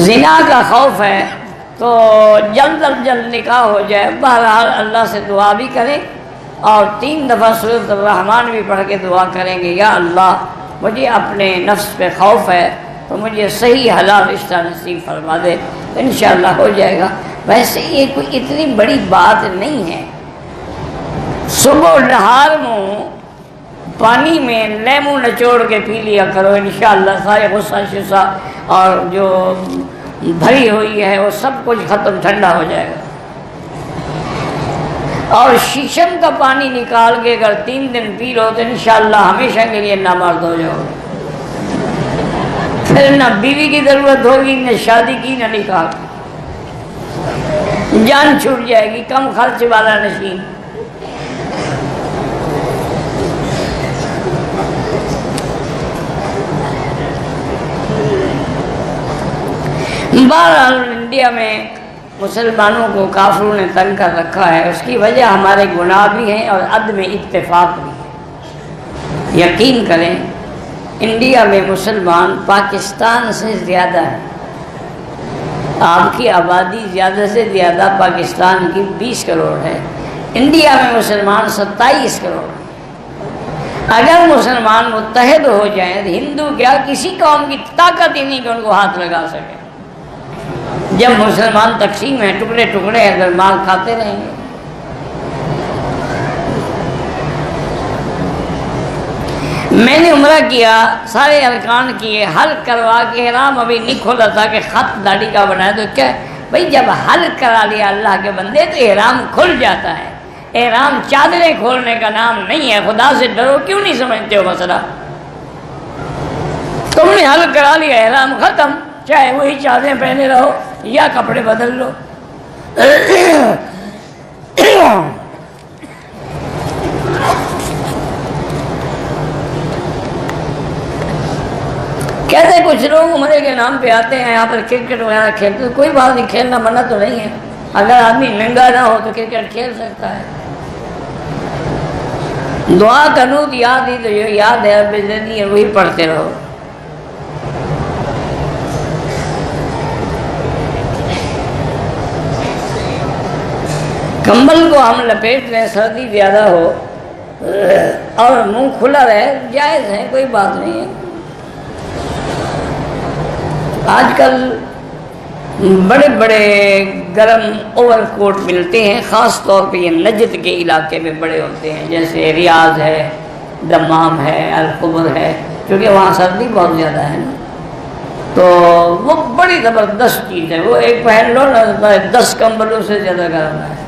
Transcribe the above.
زنا کا خوف ہے تو جلد از جلد نکاح ہو جائے. بہرحال اللہ سے دعا بھی کریں اور 3 دفعہ سورۃ الرحمن بھی پڑھ کے دعا کریں گے یا اللہ مجھے اپنے نفس پہ خوف ہے تو مجھے صحیح حلال رشتہ نصیب فرما دے، تو انشاءاللہ ہو جائے گا. ویسے یہ کوئی اتنی بڑی بات نہیں ہے. صبح نہار میں پانی میں لیمو نچوڑ کے پی لیا کرو، انشاءاللہ سارے غصہ شصہ اور جو بھری ہوئی ہے وہ سب کچھ ختم، ٹھنڈا ہو جائے گا. اور شیشم کا پانی نکال کے اگر 3 دن پی لو تو انشاءاللہ ہمیشہ کے لیے نامرد ہو جاؤ گے. پھر نہ بیوی کی ضرورت ہوگی، نہ شادی کی، نہ نکاح کی. جان چھوٹ جائے گی، کم خرچ والا نشین. بہرحال انڈیا میں مسلمانوں کو کافروں نے تنگ کر رکھا ہے. اس کی وجہ ہمارے گناہ بھی ہیں اور عدم اتفاق بھی ہے. یقین کریں انڈیا میں مسلمان پاکستان سے زیادہ ہے. آپ کی آبادی زیادہ سے زیادہ پاکستان کی 20 کروڑ ہے، انڈیا میں مسلمان 27 کروڑ ہیں. اگر مسلمان متحد ہو جائیں تو ہندو کیا کسی قوم کی طاقت ہی نہیں کہ ان کو ہاتھ لگا سکے. جب مسلمان تقسیم ہیں، ٹکڑے ٹکڑے اگر مال کھاتے رہیں گے. میں نے عمرہ کیا، سارے ارکان کیے، حلق کروا کے احرام ابھی نہیں کھولا تھا کہ خط داڑھی کا بنایا. تو کیا بھائی جب حلق کرا لیا اللہ کے بندے تو احرام کھل جاتا ہے. احرام چادریں کھولنے کا نام نہیں ہے. خدا سے ڈرو، کیوں نہیں سمجھتے ہو مسئلہ؟ تم نے حلق کرا لیا، احرام ختم. چاہے وہی چادریں پہنے رہو یا کپڑے بدل لو. کہتے کچھ لوگ عمرے کے نام پہ آتے ہیں یہاں پر کرکٹ وغیرہ کھیلتے. کوئی بات نہیں، کھیلنا منع تو نہیں ہے. اگر آدمی ننگا نہ ہو تو کرکٹ کھیل سکتا ہے. دعا قنوت یاد ہی تو جو یاد ہے رب زدنی ہے وہی پڑھتے رہو. کمبل کو ہم لپیٹ لیں، سردی زیادہ ہو اور منہ کھلا رہے، جائز ہے، کوئی بات نہیں ہے. آج کل بڑے بڑے گرم اوور کوٹ ملتے ہیں، خاص طور پہ یہ نجد کے علاقے میں بڑے ہوتے ہیں، جیسے ریاض ہے، دمام ہے، الخبر ہے، کیونکہ وہاں سردی بہت زیادہ ہے نا. تو وہ بڑی زبردست چیز ہے. وہ ایک پہن لو نا 10 کمبلوں سے زیادہ گرم ہے.